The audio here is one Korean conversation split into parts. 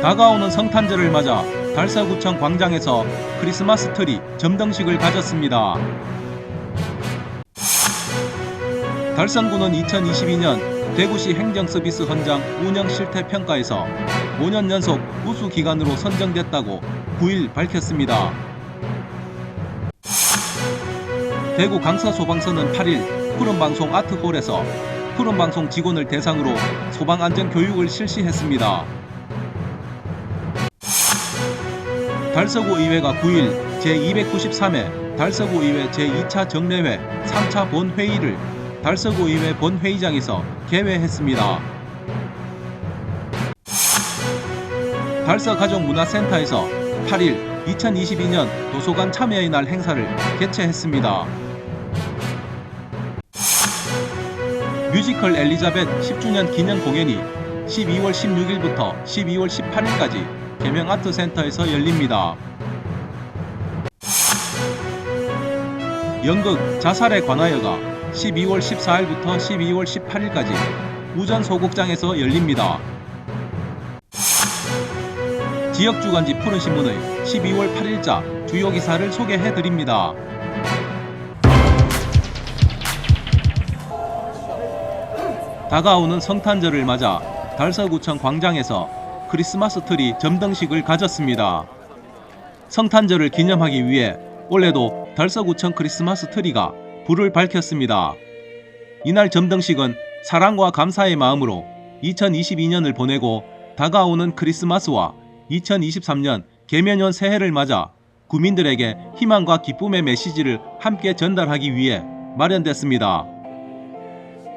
다가오는 성탄절을 맞아 달서구청 광장에서 크리스마스 트리 점등식을 가졌습니다. 달성구는 2022년 대구시 행정서비스 헌장 운영 실태 평가에서 5년 연속 우수 기관으로 선정됐다고 9일 밝혔습니다. 대구 강서소방서는 8일 푸른방송 아트홀에서 푸른방송 직원을 대상으로 소방안전교육을 실시했습니다. 달서구 의회가 9일 제293회 달서구 의회 제2차 정례회 3차 본회의를 달서구 의회 본회의장에서 개회했습니다. 달서가족문화센터에서 8일 2022년 도서관 참여의 날 행사를 개최했습니다. 뮤지컬 엘리자벳 10주년 기념 공연이 12월 16일부터 12월 18일까지 계명아트센터에서 열립니다. 연극 자살에 관하여가 12월 14일부터 12월 18일까지 우전소극장에서 열립니다. 지역주간지 푸른신문의 12월 8일자 주요 기사를 소개해드립니다. 다가오는 성탄절을 맞아 달서구청 광장에서 크리스마스 트리 점등식을 가졌습니다. 성탄절을 기념하기 위해 올해도 달서구청 크리스마스 트리가 불을 밝혔습니다. 이날 점등식은 사랑과 감사의 마음으로 2022년을 보내고 다가오는 크리스마스와 2023년 개면연 새해를 맞아 구민들에게 희망과 기쁨의 메시지를 함께 전달하기 위해 마련됐습니다.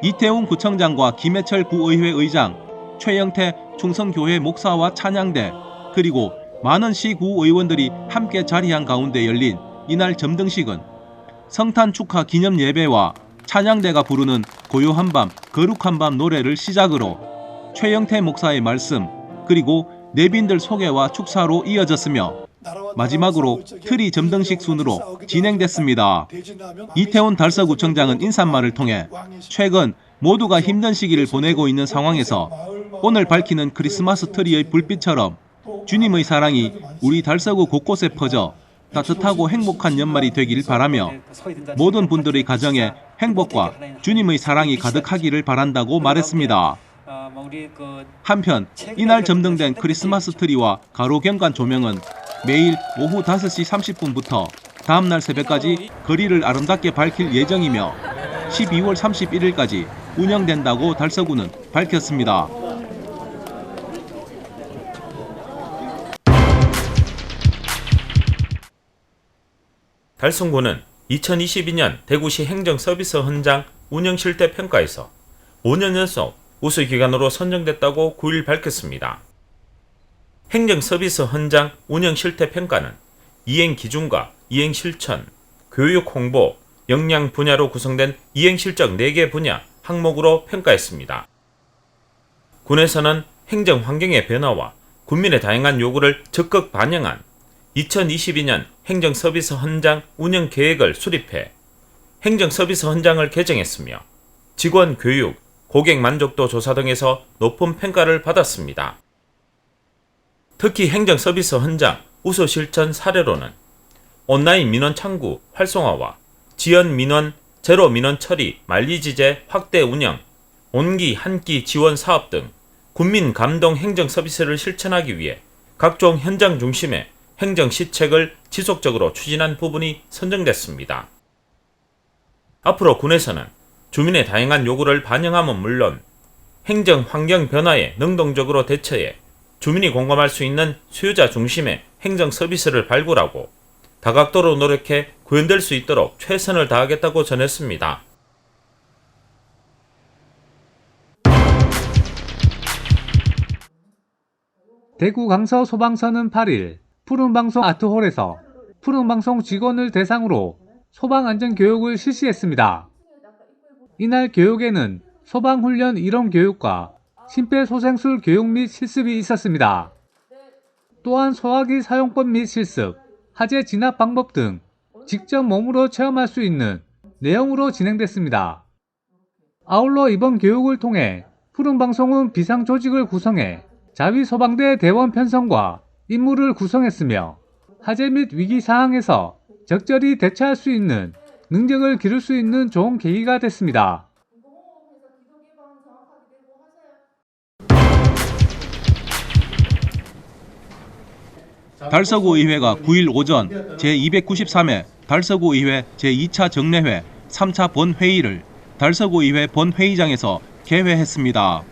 이태웅 구청장과 김해철 구의회 의장, 최영태 충성교회 목사와 찬양대 그리고 많은 시구 의원들이 함께 자리한 가운데 열린 이날 점등식은 성탄 축하 기념 예배와 찬양대가 부르는 고요한 밤 거룩한 밤 노래를 시작으로 최영태 목사의 말씀 그리고 내빈들 소개와 축사로 이어졌으며 마지막으로 트리 점등식 순으로 진행됐습니다. 이태훈 달서구청장은 인사말을 통해 최근 모두가 힘든 시기를 보내고 있는 상황에서 오늘 밝히는 크리스마스 트리의 불빛처럼 주님의 사랑이 우리 달서구 곳곳에 퍼져 따뜻하고 행복한 연말이 되길 바라며 모든 분들의 가정에 행복과 주님의 사랑이 가득하기를 바란다고 말했습니다. 한편 이날 점등된 크리스마스 트리와 가로 경관 조명은 매일 오후 5시 30분부터 다음날 새벽까지 거리를 아름답게 밝힐 예정이며 12월 31일까지 운영된다고 달서구는 밝혔습니다. 달성구는 2022년 대구시 행정서비스 헌장 운영실태 평가에서 5년 연속 우수기관으로 선정됐다고 9일 밝혔습니다. 행정서비스 헌장 운영실태 평가는 이행기준과 이행실천, 교육 홍보, 역량 분야로 구성된 이행실적 4개 분야 항목으로 평가했습니다. 군에서는 행정환경의 변화와 군민의 다양한 요구를 적극 반영한 2022년 행정서비스 헌장 운영 계획을 수립해 행정서비스 헌장을 개정했으며 직원 교육, 고객 만족도 조사 등에서 높은 평가를 받았습니다. 특히 행정서비스 헌장 우수 실천 사례로는 온라인 민원 창구 활성화와 지연 민원, 제로 민원 처리 만리지제 확대 운영, 온기 한끼 지원 사업 등 군민 감동 행정 서비스를 실천하기 위해 각종 현장 중심의 행정 시책을 지속적으로 추진한 부분이 선정됐습니다. 앞으로 군에서는 주민의 다양한 요구를 반영함은 물론 행정 환경 변화에 능동적으로 대처해 주민이 공감할 수 있는 수요자 중심의 행정 서비스를 발굴하고 다각도로 노력해 구현될 수 있도록 최선을 다하겠다고 전했습니다. 대구 강서 소방서는 8일 푸른방송 아트홀에서 푸른방송 직원을 대상으로 소방안전교육을 실시했습니다. 이날 교육에는 소방훈련 이론 교육과 심폐소생술 교육 및 실습이 있었습니다. 또한 소화기 사용법 및 실습, 화재 진압 방법 등 직접 몸으로 체험할 수 있는 내용으로 진행됐습니다. 아울러 이번 교육을 통해 푸른방송은 비상조직을 구성해 자위소방대 대원 편성과 임무를 구성했으며 화재 및 위기 상황에서 적절히 대처할 수 있는 능력을 기를 수 있는 좋은 계기가 됐습니다. 달서구의회가 9일 오전 제293회 달서구의회 제2차 정례회 3차 본회의를 달서구의회 본회의장에서 개회했습니다.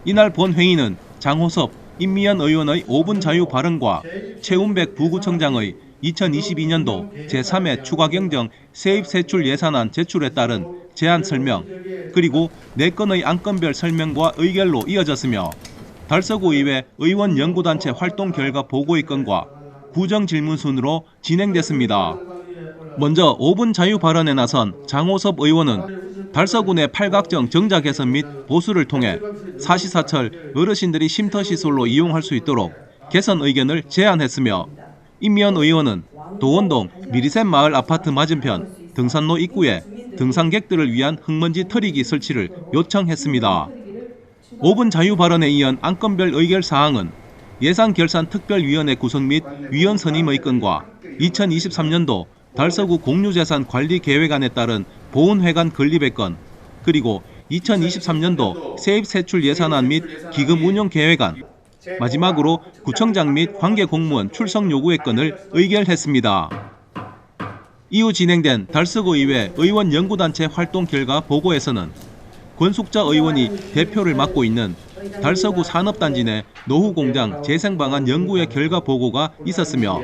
이날 본회의는 장호섭, 임미연 의원의 5분 자유 발언과 최운백 부구청장의 2022년도 제3회 추가경정 세입세출 예산안 제출에 따른 제안 설명, 그리고 4건의 안건별 설명과 의결로 이어졌으며 달서구의회 의원연구단체 활동 결과 보고의 건과 구정질문 순으로 진행됐습니다. 먼저 5분 자유 발언에 나선 장호섭 의원은 달서구 내 팔각정 정자 개선 및 보수를 통해 사시사철 어르신들이 쉼터시설로 이용할 수 있도록 개선 의견을 제안했으며 임미연 의원은 도원동 미리샘 마을 아파트 맞은편 등산로 입구에 등산객들을 위한 흙먼지 털이기 설치를 요청했습니다. 5분 자유 발언에 이은 안건별 의결 사항은 예산결산특별위원회 구성 및 위원 선임의 건과 2023년도 달서구 공유재산 관리 계획안에 따른 보훈회관 건립의 건, 그리고 2023년도 세입세출 예산안 및 기금 운용 계획안, 마지막으로 구청장 및 관계공무원 출석 요구의 건을 의결했습니다. 이후 진행된 달서구의회 의원연구단체 활동 결과 보고에서는 권숙자 의원이 대표를 맡고 있는 달서구 산업단지 내 노후공장 재생방안 연구의 결과 보고가 있었으며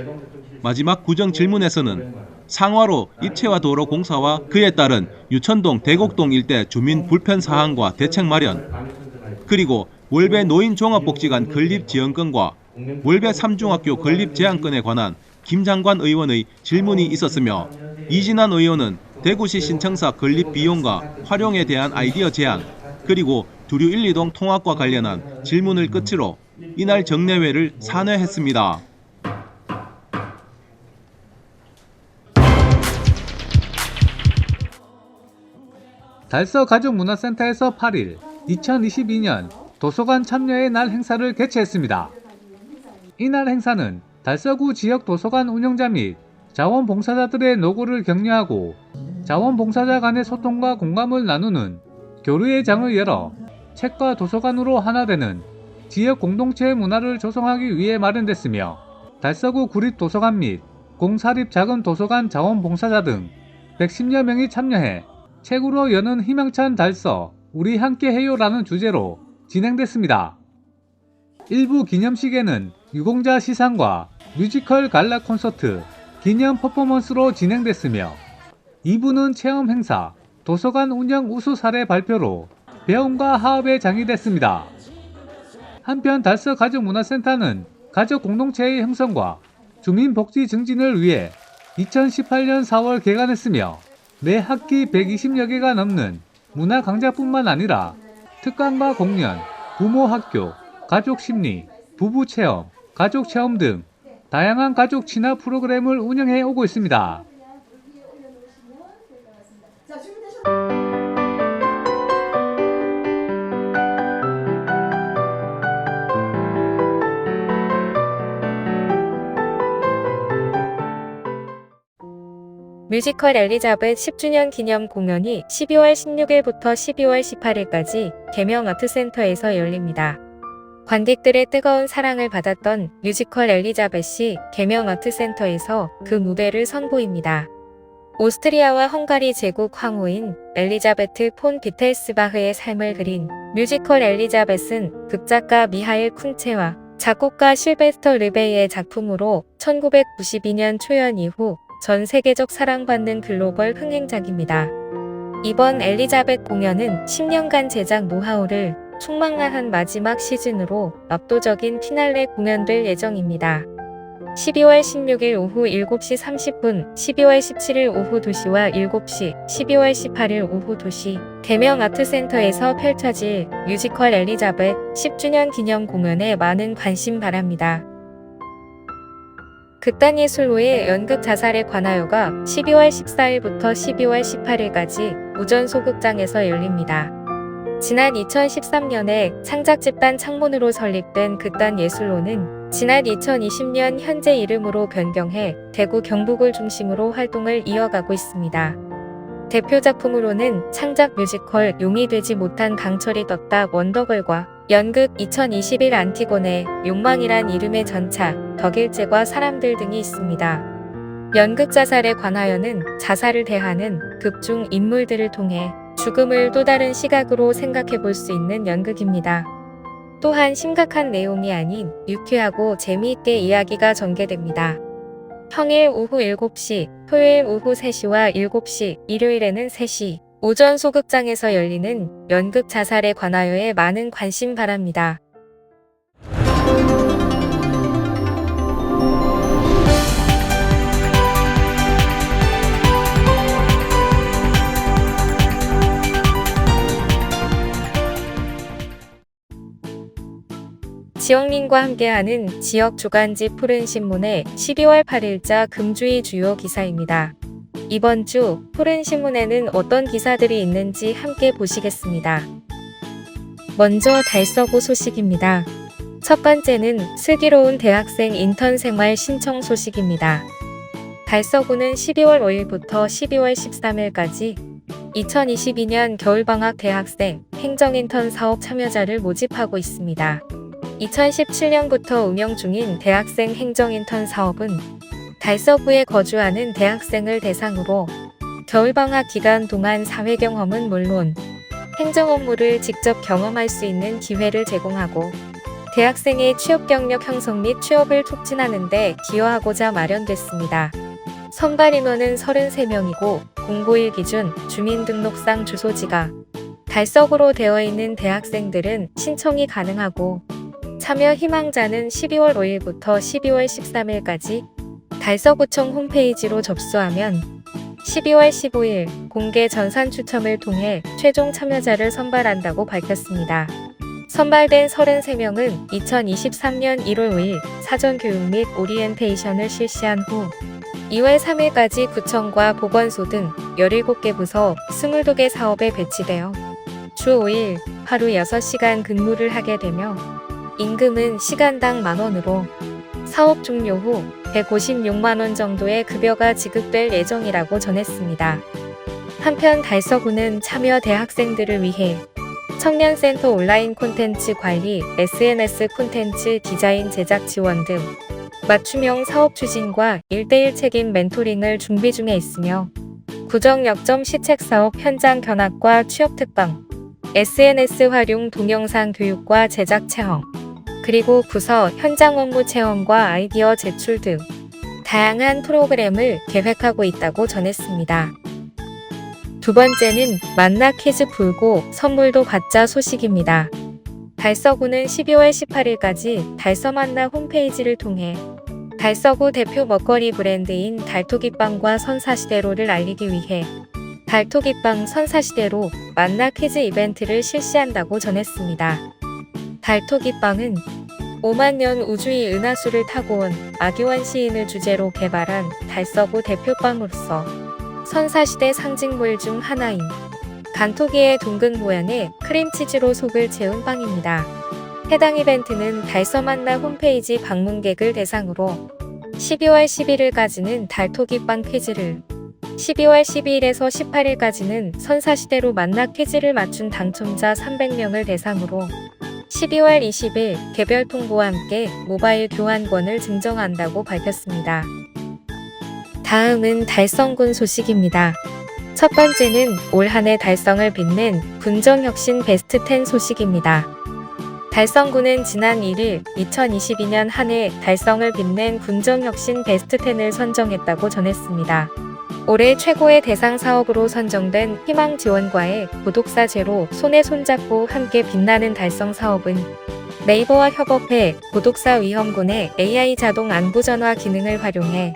마지막 구정 질문에서는 상화로 입체화 도로 공사와 그에 따른 유천동 대곡동 일대 주민 불편 사항과 대책 마련, 그리고 월배 노인종합복지관 건립 지원건과 월배 3중학교 건립 제한건에 관한 김 장관 의원의 질문이 있었으며 이진환 의원은 대구시 신청사 건립 비용과 활용에 대한 아이디어 제안, 그리고 두류 1, 2동 통합과 관련한 질문을 끝으로 이날 정례회를 산회했습니다. 달서가족문화센터에서 8일 2022년 도서관 참여의 날 행사를 개최했습니다. 이날 행사는 달서구 지역 도서관 운영자 및 자원봉사자들의 노고를 격려하고 자원봉사자 간의 소통과 공감을 나누는 교류의 장을 열어 책과 도서관으로 하나 되는 지역 공동체의 문화를 조성하기 위해 마련됐으며 달서구 구립도서관 및 공사립 작은 도서관 자원봉사자 등 110여 명이 참여해 책으로 여는 희망찬 달서 우리 함께해요라는 주제로 진행됐습니다. 일부 기념식에는 유공자 시상과 뮤지컬 갈라 콘서트, 기념 퍼포먼스로 진행됐으며 2부는 체험 행사, 도서관 운영 우수 사례 발표로 배움과 화합의 장이 됐습니다. 한편 달서 가족문화센터는 가족 공동체의 형성과 주민 복지 증진을 위해 2018년 4월 개관했으며 매 학기 120여 개가 넘는 문화 강좌뿐만 아니라 특강과 공연, 부모 학교, 가족 심리, 부부 체험, 가족 체험 등 다양한 가족 친화 프로그램을 운영해 오고 있습니다. 뮤지컬 엘리자벳 10주년 기념 공연이 12월 16일부터 12월 18일까지 계명아트센터에서 열립니다. 관객들의 뜨거운 사랑을 받았던 뮤지컬 엘리자벳이 계명아트센터에서 그 무대를 선보입니다. 오스트리아와 헝가리 제국 황후인 엘리자베트 폰 비텔스바흐의 삶을 그린 뮤지컬 엘리자벳은 극작가 미하일 쿤체와 작곡가 실베스터 르베이의 작품으로 1992년 초연 이후 전 세계적 사랑받는 글로벌 흥행작입니다. 이번 엘리자벳 공연은 10년간 제작 노하우를 충만한 마지막 시즌으로 압도적인 피날레 공연될 예정입니다. 12월 16일 오후 7시 30분, 12월 17일 오후 2시와 7시, 12월 18일 오후 2시 계명아트센터에서 펼쳐질 뮤지컬 엘리자벳 10주년 기념 공연에 많은 관심 바랍니다. 극단예술로의 연극 자살에 관하여가 12월 14일부터 12월 18일까지 우전소극장에서 열립니다. 지난 2013년에 창작집단 창문으로 설립된 극단예술로는 지난 2020년 현재 이름으로 변경해 대구 경북을 중심으로 활동을 이어가고 있습니다. 대표 작품으로는 창작 뮤지컬 용이 되지 못한 강철이 떴다 원더걸과 연극 2021 안티고네 욕망이란 이름의 전차 덕일제과 사람들 등이 있습니다. 연극 자살에 관하여는 자살을 대하는 극 중 인물들을 통해 죽음을 또 다른 시각으로 생각해 볼 수 있는 연극입니다. 또한 심각한 내용이 아닌 유쾌하고 재미있게 이야기가 전개됩니다. 평일 오후 7시, 토요일 오후 3시와 7시, 일요일에는 3시, 오전 소극장에서 열리는 연극 자살에 관하여에 많은 관심 바랍니다. 지역민과 함께하는 지역 주간지 푸른신문의 12월 8일자 금주의 주요 기사입니다. 이번 주 푸른신문에는 어떤 기사들이 있는지 함께 보시겠습니다. 먼저 달서구 소식입니다. 첫 번째는 슬기로운 대학생 인턴 생활 신청 소식입니다. 달서구는 12월 5일부터 12월 13일까지 2022년 겨울방학 대학생 행정인턴 사업 참여자를 모집하고 있습니다. 2017년부터 운영 중인 대학생 행정인턴 사업은 달서구에 거주하는 대학생을 대상으로 겨울방학 기간 동안 사회 경험은 물론 행정 업무를 직접 경험할 수 있는 기회를 제공하고 대학생의 취업 경력 형성 및 취업을 촉진하는 데 기여하고자 마련됐습니다. 선발 인원은 33명이고 공고일 기준 주민등록상 주소지가 달서구로 되어 있는 대학생들은 신청이 가능하고 참여 희망자는 12월 5일부터 12월 13일까지 달서구청 홈페이지로 접수하면 12월 15일 공개 전산 추첨을 통해 최종 참여자를 선발한다고 밝혔습니다. 선발된 33명은 2023년 1월 5일 사전 교육 및 오리엔테이션을 실시한 후 2월 3일까지 구청과 보건소 등 17개 부서 22개 사업에 배치되어 주 5일 하루 6시간 근무를 하게 되며 임금은 시간당 만원으로 사업 종료 후 156만원 정도의 급여가 지급될 예정이라고 전했습니다. 한편 달서구는 참여 대학생들을 위해 청년센터 온라인 콘텐츠 관리, SNS 콘텐츠 디자인 제작 지원 등 맞춤형 사업 추진과 1:1 책임 멘토링을 준비 중에 있으며 구정 역점 시책 사업 현장 견학과 취업 특강, SNS 활용 동영상 교육과 제작 체험, 그리고 부서 현장 업무 체험과 아이디어 제출 등 다양한 프로그램을 계획하고 있다고 전했습니다. 두 번째는 만나 퀴즈 풀고 선물도 받자 소식입니다. 달서구는 12월 18일까지 달서만나 홈페이지를 통해 달서구 대표 먹거리 브랜드인 달토기빵과 선사시대로를 알리기 위해 달토기빵 선사시대로 만나 퀴즈 이벤트를 실시한다고 전했습니다. 달토기빵은 5만 년 우주의 은하수를 타고 온 아기원 시인을 주제로 개발한 달서구 대표빵으로서 선사시대 상징물 중 하나인 간토기의 둥근 모양의 크림치즈로 속을 채운 빵입니다. 해당 이벤트는 달서만나 홈페이지 방문객을 대상으로 12월 11일까지는 달토기빵 퀴즈를, 12월 12일에서 18일까지는 선사시대로 만나 퀴즈를 맞춘 당첨자 300명을 대상으로 12월 20일 개별 통보와 함께 모바일 교환권을 증정한다고 밝혔습니다. 다음은 달성군 소식입니다. 첫 번째는 올 한 해 달성을 빛낸 군정혁신 베스트 10 소식입니다. 달성군은 지난 1일 2022년 한 해 달성을 빛낸 군정혁신 베스트 10을 선정했다고 전했습니다. 올해 최고의 대상 사업으로 선정된 희망지원과의 구독사 제로 손에 손잡고 함께 빛나는 달성 사업은 네이버와 협업해 구독사 위험군의 AI 자동 안부전화 기능을 활용해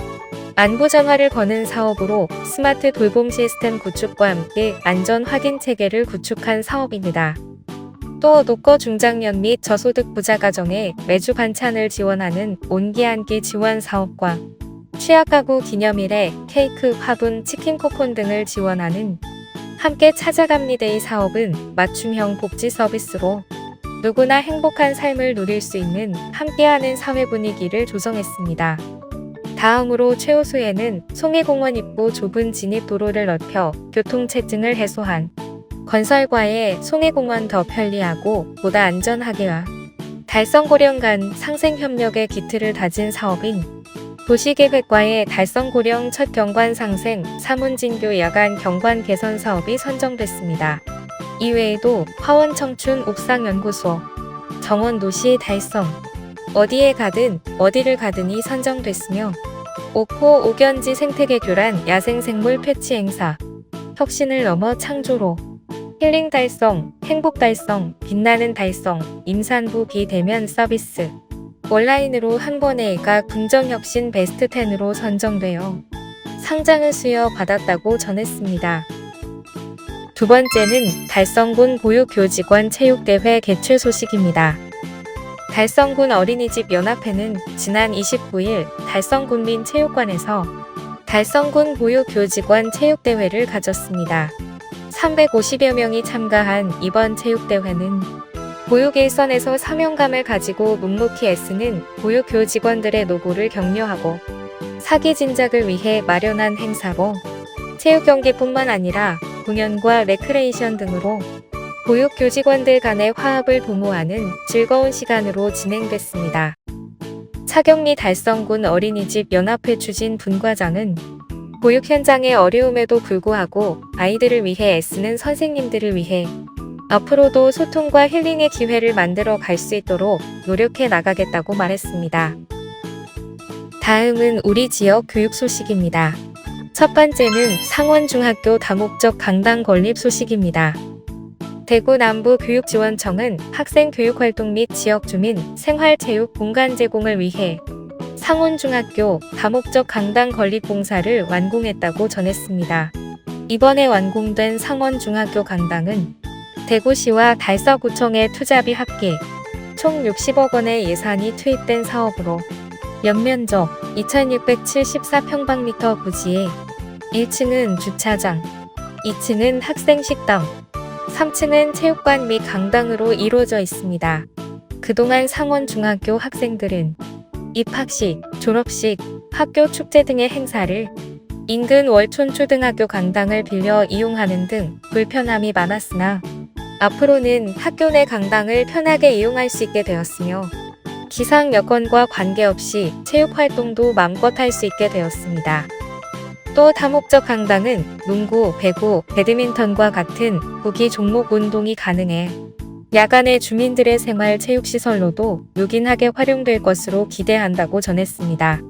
안부전화를 거는 사업으로 스마트 돌봄 시스템 구축과 함께 안전 확인 체계를 구축한 사업입니다. 또 노거 중장년 및 저소득 부자 가정에 매주 반찬을 지원하는 온기 한끼 지원 사업과 취약가구 기념일에 케이크, 화분, 치킨 쿠폰 등을 지원하는 함께 찾아갑니다의 사업은 맞춤형 복지 서비스로 누구나 행복한 삶을 누릴 수 있는 함께하는 사회 분위기를 조성했습니다. 다음으로 최우수에는 송해공원 입구 좁은 진입도로를 넓혀 교통체증을 해소한 건설과의 송해공원 더 편리하고 보다 안전하게와 달성고령 간 상생협력의 기틀을 다진 사업인 도시계획과의 달성고령 첫 경관 상생 사문진교 야간 경관 개선 사업이 선정됐습니다. 이외에도 화원청춘 옥상연구소, 정원도시 달성, 어디에 가든 어디를 가든이 선정됐으며 옥포 옥연지 생태계 교란 야생생물 패치 행사, 혁신을 넘어 창조로, 힐링 달성, 행복 달성, 빛나는 달성, 임산부 비대면 서비스, 온라인으로 한 번에 각 긍정혁신 베스트 10으로 선정되어 상장을 수여받았다고 전했습니다. 두 번째는 달성군 보육교직원 체육대회 개최 소식입니다. 달성군 어린이집 연합회는 지난 29일 달성군민체육관에서 달성군 보육교직원 체육대회를 가졌습니다. 350여 명이 참가한 이번 체육대회는 보육 일선에서 사명감을 가지고 묵묵히 애쓰는 보육교직원들의 노고를 격려하고 사기 진작을 위해 마련한 행사로 체육 경기뿐만 아니라 공연과 레크레이션 등으로 보육교직원들 간의 화합을 도모하는 즐거운 시간으로 진행됐습니다. 차경리 달성군 어린이집 연합회 추진 분과장은 보육 현장의 어려움에도 불구하고 아이들을 위해 애쓰는 선생님들을 위해 앞으로도 소통과 힐링의 기회를 만들어 갈 수 있도록 노력해 나가겠다고 말했습니다. 다음은 우리 지역 교육 소식입니다. 첫 번째는 상원중학교 다목적 강당 건립 소식입니다. 대구 남부교육지원청은 학생 교육활동 및 지역주민 생활체육 공간 제공을 위해 상원중학교 다목적 강당 건립 공사를 완공했다고 전했습니다. 이번에 완공된 상원중학교 강당은 대구시와 달서구청의 투자비 합계 총 60억 원의 예산이 투입된 사업으로 연면적 2674평방미터 부지에 1층은 주차장, 2층은 학생식당, 3층은 체육관 및 강당으로 이루어져 있습니다. 그동안 상원중학교 학생들은 입학식, 졸업식, 학교 축제 등의 행사를 인근 월촌초등학교 강당을 빌려 이용하는 등 불편함이 많았으나 앞으로는 학교 내 강당을 편하게 이용할 수 있게 되었으며 기상 여건과 관계없이 체육 활동도 마음껏 할 수 있게 되었습니다. 또 다목적 강당은 농구, 배구, 배드민턴과 같은 구기 종목 운동이 가능해 야간에 주민들의 생활 체육시설로도 요긴하게 활용될 것으로 기대한다고 전했습니다.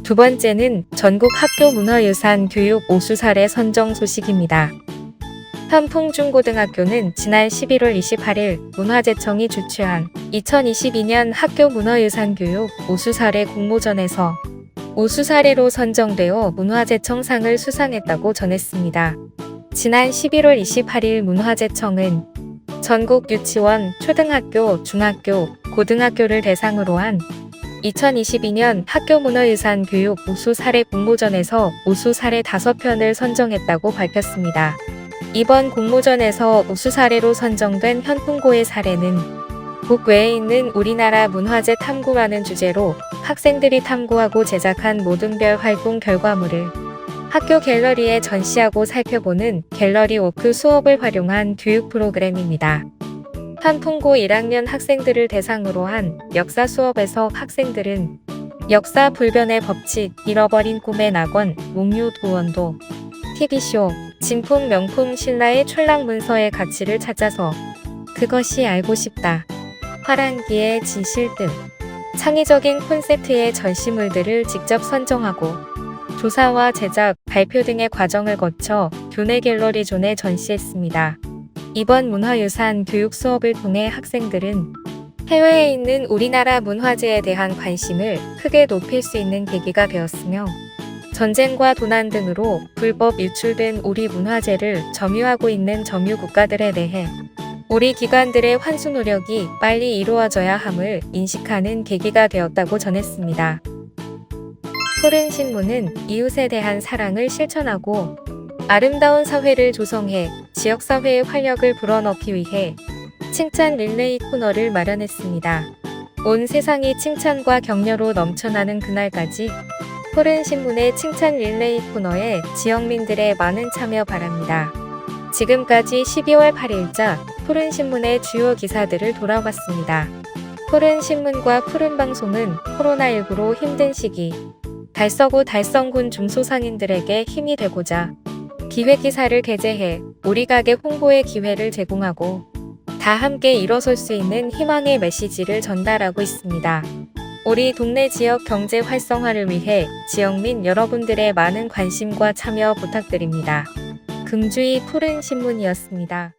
두 번째는 전국 학교 문화유산 교육 오수 사례 선정 소식입니다. 현풍중고등학교는 지난 11월 28일 문화재청이 주최한 2022년 학교 문화유산 교육 오수 사례 공모전에서 오수 사례로 선정되어 문화재청 상을 수상했다고 전했습니다. 지난 11월 28일 문화재청은 전국 유치원, 초등학교, 중학교, 고등학교를 대상으로 한 2022년 학교 문화유산 교육 우수 사례 공모전에서 우수 사례 5편을 선정했다고 밝혔습니다. 이번 공모전에서 우수 사례로 선정된 현풍고의 사례는 국외에 있는 우리나라 문화재 탐구라는 주제로 학생들이 탐구하고 제작한 모든별 활동 결과물을 학교 갤러리에 전시하고 살펴보는 갤러리 워크 수업을 활용한 교육 프로그램입니다. 현풍고 1학년 학생들을 대상으로 한 역사 수업에서 학생들은 역사 불변의 법칙, 잃어버린 꿈의 낙원, 목류 도원도, TV쇼, 진품 명품 신라의 출랑 문서의 가치를 찾아서 그것이 알고 싶다, 화랑기의 진실 등 창의적인 콘셉트의 전시물들을 직접 선정하고 조사와 제작, 발표 등의 과정을 거쳐 교내 갤러리 존에 전시했습니다. 이번 문화유산 교육 수업을 통해 학생들은 해외에 있는 우리나라 문화재에 대한 관심을 크게 높일 수 있는 계기가 되었으며 전쟁과 도난 등으로 불법 유출된 우리 문화재를 점유하고 있는 점유 국가들에 대해 우리 기관들의 환수 노력이 빨리 이루어져야 함을 인식하는 계기가 되었다고 전했습니다. 푸른 신문은 이웃에 대한 사랑을 실천하고 아름다운 사회를 조성해 지역사회의 활력을 불어넣기 위해 칭찬 릴레이 코너를 마련했습니다. 온 세상이 칭찬과 격려로 넘쳐나는 그날까지 푸른 신문의 칭찬 릴레이 코너에 지역민들의 많은 참여 바랍니다. 지금까지 12월 8일자 푸른 신문의 주요 기사들을 돌아봤습니다. 푸른 신문과 푸른 방송은 코로나19로 힘든 시기 달서구 달성군 중소상인들에게 힘이 되고자 기획 기사를 게재해 우리 가게 홍보의 기회를 제공하고 다 함께 일어설 수 있는 희망의 메시지를 전달하고 있습니다. 우리 동네 지역 경제 활성화를 위해 지역민 여러분들의 많은 관심과 참여 부탁드립니다. 금주의 푸른 신문이었습니다.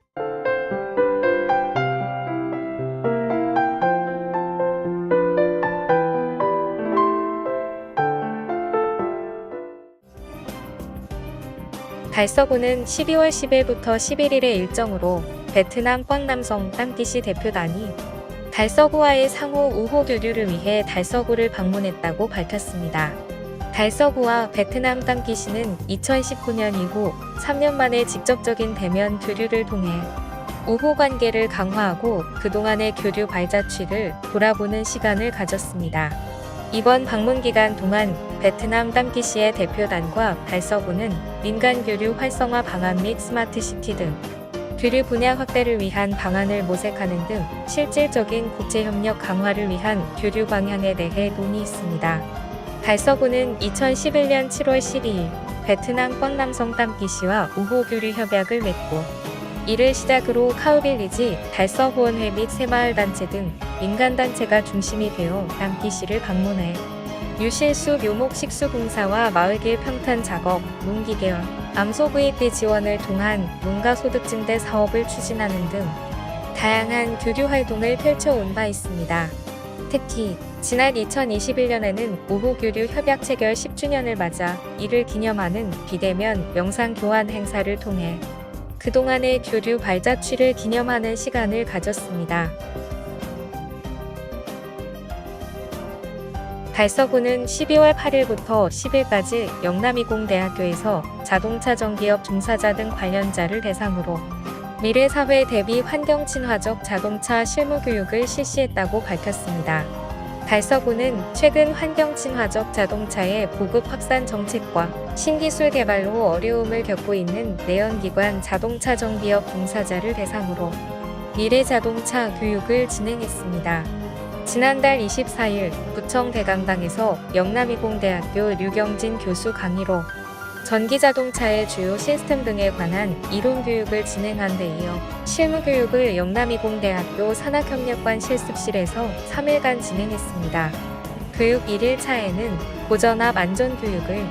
달서구는 12월 10일부터 11일의 일정으로 베트남 꽝남성 땀띠시 대표단이 달서구와의 상호 우호 교류를 위해 달서구를 방문했다고 밝혔습니다. 달서구와 베트남 땀띠시는 2019년 이후 3년 만에 직접적인 대면 교류를 통해 우호 관계를 강화하고 그동안의 교류 발자취를 돌아보는 시간을 가졌습니다. 이번 방문 기간 동안 베트남 땀띠시의 대표단과 달서구는 민간 교류 활성화 방안 및 스마트시티 등 교류 분야 확대를 위한 방안을 모색하는 등 실질적인 국제협력 강화를 위한 교류 방향에 대해 논의했습니다. 달서구는 2011년 7월 12일 베트남 꽝남성 땀띠시와 우호 교류 협약을 맺고 이를 시작으로 카우빌리지, 달서후원회 및 새마을단체 등 민간단체가 중심이 되어 땀띠시를 방문해 유실수 묘목 식수공사와 마을길 평탄 작업, 농기계열, 암소 VP 지원을 통한 농가소득 증대 사업을 추진하는 등 다양한 교류 활동을 펼쳐온 바 있습니다. 특히 지난 2021년에는 우호교류 협약 체결 10주년을 맞아 이를 기념하는 비대면 영상 교환 행사를 통해 그동안의 교류 발자취를 기념하는 시간을 가졌습니다. 달서구는 12월 8일부터 10일까지 영남이공대학교에서 자동차 정비업 종사자 등 관련자를 대상으로 미래사회 대비 환경친화적 자동차 실무교육을 실시했다고 밝혔습니다. 달서구는 최근 환경친화적 자동차의 보급 확산 정책과 신기술 개발로 어려움을 겪고 있는 내연기관 자동차 정비업 종사자를 대상으로 미래자동차 교육을 진행했습니다. 지난달 24일 부청 대강당에서 영남이공대학교 류경진 교수 강의로 전기자동차의 주요 시스템 등에 관한 이론교육을 진행한 데 이어 실무교육을 영남이공대학교 산학협력관 실습실에서 3일간 진행했습니다. 교육 1일차에는 고전압 안전교육을,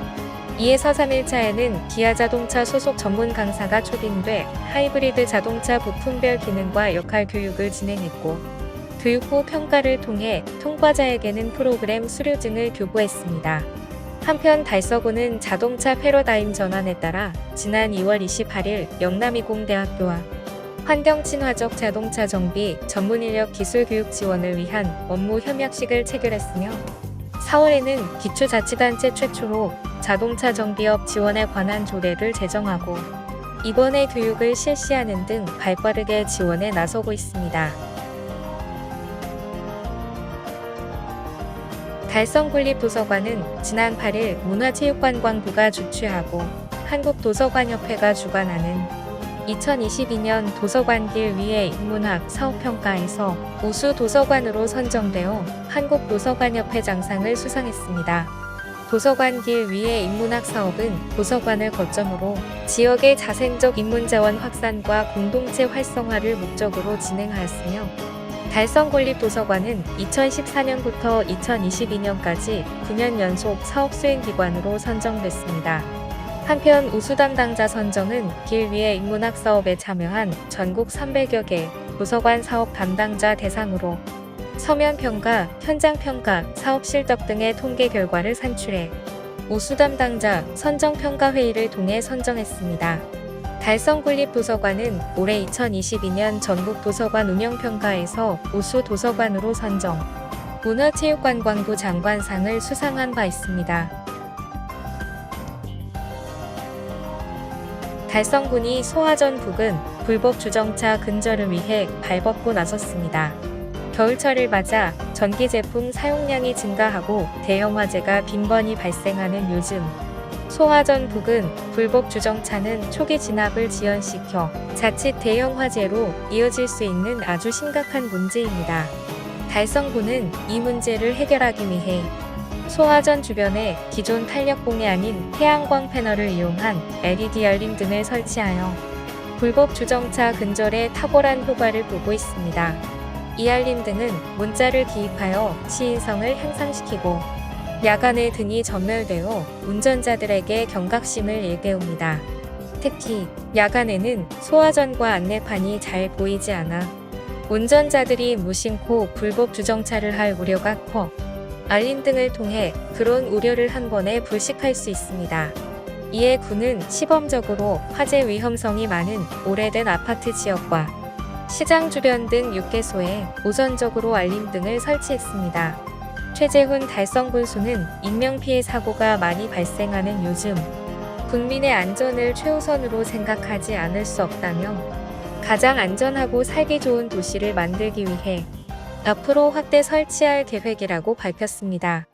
2에서 3일차에는 기아자동차 소속 전문 강사가 초빙돼 하이브리드 자동차 부품별 기능과 역할 교육을 진행했고 교육 후 평가를 통해 통과자에게는 프로그램 수료증을 교부했습니다. 한편 달서구는 자동차 패러다임 전환에 따라 지난 2월 28일 영남이공대학교와 환경친화적 자동차 정비 전문인력 기술교육 지원을 위한 업무 협약식을 체결했으며 4월에는 기초자치단체 최초로 자동차 정비업 지원에 관한 조례를 제정하고 이번에 교육을 실시하는 등 발빠르게 지원에 나서고 있습니다. 달성군립도서관은 지난 8일 문화체육관광부가 주최하고 한국도서관협회가 주관하는 2022년 도서관길 위의 인문학 사업평가에서 우수 도서관으로 선정되어 한국도서관협회 장상을 수상했습니다. 도서관길 위의 인문학 사업은 도서관을 거점으로 지역의 자생적 인문자원 확산과 공동체 활성화를 목적으로 진행하였으며 달성군립도서관은 2014년부터 2022년까지 9년 연속 사업수행기관으로 선정됐습니다. 한편 우수 담당자 선정은 길 위의 인문학 사업에 참여한 전국 300여 개 도서관 사업 담당자 대상으로 서면평가, 현장평가, 사업실적 등의 통계 결과를 산출해 우수 담당자 선정평가회의를 통해 선정했습니다. 달성군립도서관은 올해 2022년 전국도서관 운영평가에서 우수 도서관으로 선정, 문화체육관광부 장관상을 수상한 바 있습니다. 달성군이 소화전 부근 불법 주정차 근절을 위해 발벗고 나섰습니다. 겨울철을 맞아 전기 제품 사용량이 증가하고 대형 화재가 빈번히 발생하는 요즘, 소화전 부근 불법 주정차는 초기 진압을 지연시켜 자칫 대형 화재로 이어질 수 있는 아주 심각한 문제입니다. 달성군은 이 문제를 해결하기 위해 소화전 주변에 기존 탄력봉이 아닌 태양광 패널을 이용한 LED 알림 등을 설치하여 불법 주정차 근절에 탁월한 효과를 보고 있습니다. 이 알림 등은 문자를 기입하여 시인성을 향상시키고 야간에 등이 전멸되어 운전자들에게 경각심을 일깨웁니다. 특히 야간에는 소화전과 안내판이 잘 보이지 않아 운전자들이 무심코 불법 주정차를 할 우려가 커 알림 등을 통해 그런 우려를 한 번에 불식할 수 있습니다. 이에 군은 시범적으로 화재 위험성이 많은 오래된 아파트 지역과 시장 주변 등 6개소에 우선적으로 알림 등을 설치했습니다. 최재훈 달성군수는 인명피해 사고가 많이 발생하는 요즘 국민의 안전을 최우선으로 생각하지 않을 수 없다며 가장 안전하고 살기 좋은 도시를 만들기 위해 앞으로 확대 설치할 계획이라고 밝혔습니다.